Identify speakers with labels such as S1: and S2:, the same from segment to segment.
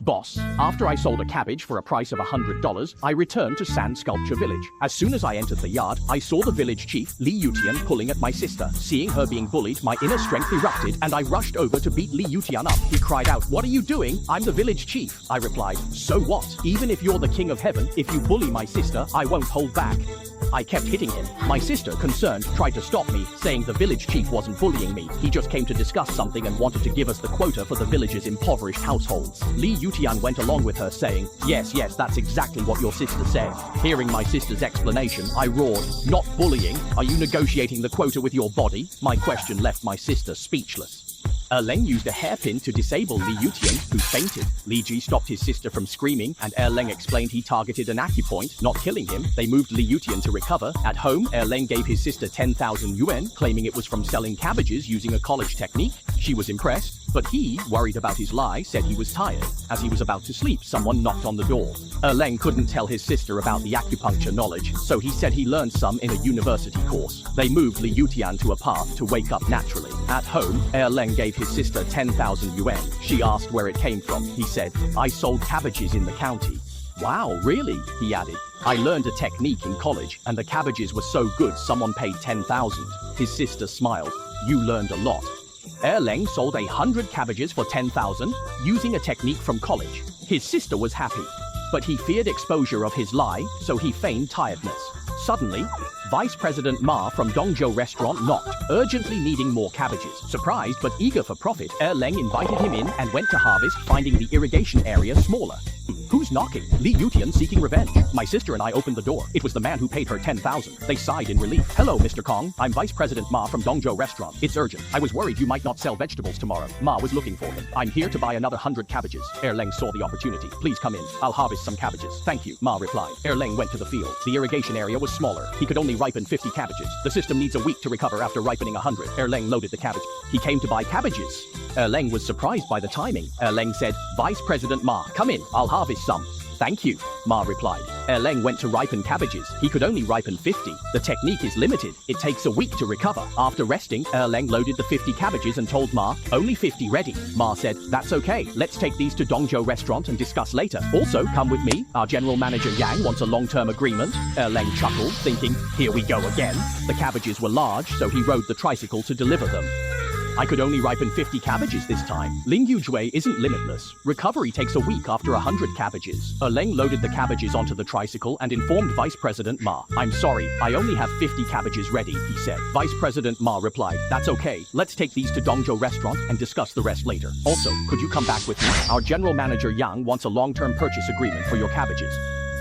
S1: Boss, after I sold a cabbage for a price of $100, I returned to Sand Sculpture Village. As soon as I entered the yard, I saw the village chief, Li Yutian, pulling at my sister. Seeing her being bullied, my inner strength erupted, and I rushed over to beat Li Yutian up. He cried out, "What are you doing? I'm the village chief." I replied, "So what? Even if you're the king of heaven, if you bully my sister, I won't hold back." I kept hitting him. My sister, concerned, tried to stop me, saying the village chief wasn't bullying me. He just came to discuss something and wanted to give us the quota for the village's impoverished households. Li Yutian went along with her, saying, yes, that's exactly what your sister said. Hearing my sister's explanation, I roared, "Not bullying? Are you negotiating the quota with your body?" My question left my sister speechless. Leng used a hairpin to disable Li Yutian, who fainted. Li Ji stopped his sister from screaming, and Leng explained he targeted an acupoint, not killing him. They moved Li Yutian to recover. At home, Leng gave his sister 10,000 yuan, claiming it was from selling cabbages using a college technique. She was impressed, but he, worried about his lie, said he was tired. As he was about to sleep, someone knocked on the door. Leng couldn't tell his sister about the acupuncture knowledge, so he said he learned some in a university course. They moved Li Yutian to a path to wake up naturally. At home, Leng gave his sister 10,000 yuan. She asked where it came from. He said, "I sold cabbages in the county." "Wow, really?" he added. "I learned a technique in college, and the cabbages were so good someone paid 10,000. His sister smiled. "You learned a lot." Leng sold 100 cabbages for 10,000, using a technique from college. His sister was happy, but he feared exposure of his lie, so he feigned tiredness. Suddenly, Vice President Ma from Dongzhou restaurant knocked, urgently needing more cabbages. Surprised but eager for profit, Leng invited him in and went to harvest, finding the irrigation area smaller. "Who's knocking?" Li Yutian seeking revenge. My sister and I opened the door. It was the man who paid her 10,000. They sighed in relief. "Hello, Mr. Kong. I'm Vice President Ma from Dongzhou restaurant. It's urgent. I was worried you might not sell vegetables tomorrow." Ma was looking for him. "I'm here to buy another 100 cabbages." Leng saw the opportunity. "Please come in. I'll harvest some cabbages." "Thank you," Ma replied. Leng went to the field. The irrigation area was smaller. He could only ripen 50 cabbages. The system needs a week to recover after ripening 100. Leng loaded the cabbage. He came to buy cabbages. Leng was surprised by the timing. Leng said, "Vice President Ma, come in. I'll harvest some." "Thank you," Ma replied. Leng went to ripen cabbages. He could only ripen 50. The technique is limited. It takes a week to recover. After resting, Leng loaded the 50 cabbages and told Ma, "Only 50 ready." Ma said, "That's okay. Let's take these to Dongzhou restaurant and discuss later. Also, come with me. Our general manager Yang wants a long-term agreement." Leng chuckled, thinking, "Here we go again." The cabbages were large, so he rode the tricycle to deliver them. I could only ripen 50 cabbages this time. Ling Yujue isn't limitless. Recovery takes a week after 100 cabbages. Leng loaded the cabbages onto the tricycle and informed Vice President Ma. "I'm sorry, I only have 50 cabbages ready," he said. Vice President Ma replied, "That's okay. Let's take these to Dongzhou restaurant and discuss the rest later. Also, could you come back with me? Our general manager Yang wants a long-term purchase agreement for your cabbages."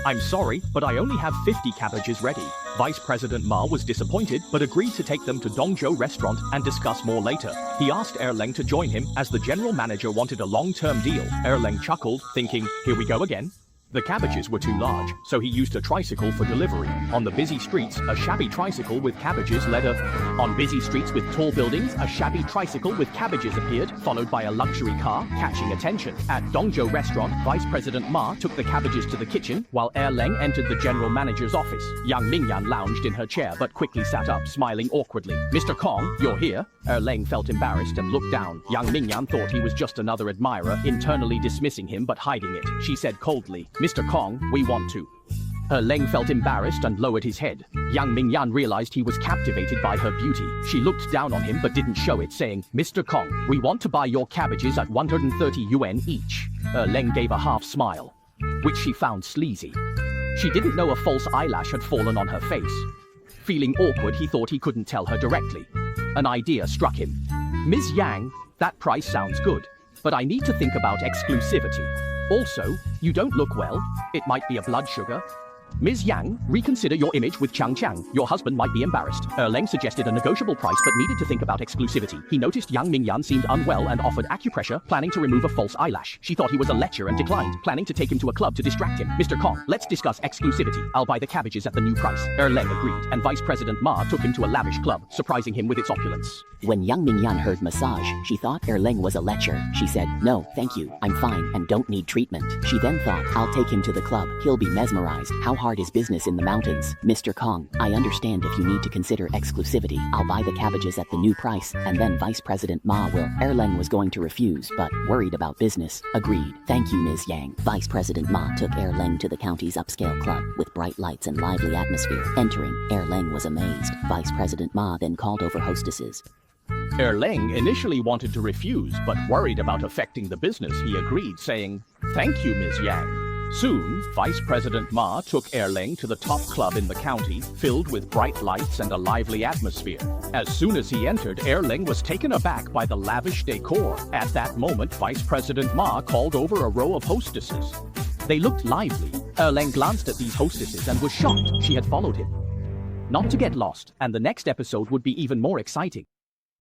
S1: "I'm sorry, but I only have 50 cabbages ready." Vice President Ma was disappointed, but agreed to take them to Dongzhou restaurant and discuss more later. He asked Leng to join him, as the general manager wanted a long-term deal. Leng chuckled, thinking, "Here we go again." The cabbages were too large, so he used a tricycle for delivery. On the busy streets, a shabby tricycle with cabbages led On busy streets with tall buildings, a shabby tricycle with cabbages appeared, followed by a luxury car, catching attention. At Dongzhou restaurant, Vice President Ma took the cabbages to the kitchen, while Leng entered the general manager's office. Yang Mingyan lounged in her chair but quickly sat up, smiling awkwardly. "Mr. Kong, you're here?" Leng felt embarrassed and looked down. Yang Mingyan thought he was just another admirer, internally dismissing him but hiding it. She said coldly, "Mr. Kong, we want to." Leng felt embarrassed and lowered his head. Yang Mingyan realized he was captivated by her beauty. She looked down on him but didn't show it, saying, "Mr. Kong, we want to buy your cabbages at 130 yuan each." Leng gave a half smile, which she found sleazy. She didn't know a false eyelash had fallen on her face. Feeling awkward, he thought he couldn't tell her directly. An idea struck him. "Ms. Yang, that price sounds good, but I need to think about exclusivity. Also, you don't look well. It might be a blood sugar." "Ms. Yang, reconsider your image with Chang Chang. Your husband might be embarrassed." Leng suggested a negotiable price but needed to think about exclusivity. He noticed Yang Mingyan seemed unwell and offered acupressure, planning to remove a false eyelash. She thought he was a lecher and declined, planning to take him to a club to distract him. "Mr. Kong, let's discuss exclusivity. I'll buy the cabbages at the new price." Leng agreed, and Vice President Ma took him to a lavish club, surprising him with its opulence.
S2: When Yang Mingyan heard massage, she thought Leng was a lecher. She said, "No, thank you. I'm fine and don't need treatment." She then thought, "I'll take him to the club. He'll be mesmerized. How hard is business in the mountains? Mr. Kong, I understand if you need to consider exclusivity. I'll buy the cabbages at the new price, and then Vice President Ma will. Erlang was going to refuse, but worried about business. Agreed. Thank you, Ms. Yang. Vice President Ma took Erlang to the county's upscale club with bright lights and lively atmosphere. Entering, Erlang was amazed. Vice President Ma then called over hostesses.
S1: Erlang initially wanted to refuse, but worried about affecting the business, he agreed, saying, "Thank you, Ms. Yang." Soon, Vice President Ma took Erlang to the top club in the county, filled with bright lights and a lively atmosphere. As soon as he entered, Erlang was taken aback by the lavish decor. At that moment, Vice President Ma called over a row of hostesses. They looked lively. Erlang glanced at these hostesses and was shocked she had followed him. Not to get lost, and the next episode would be even more exciting.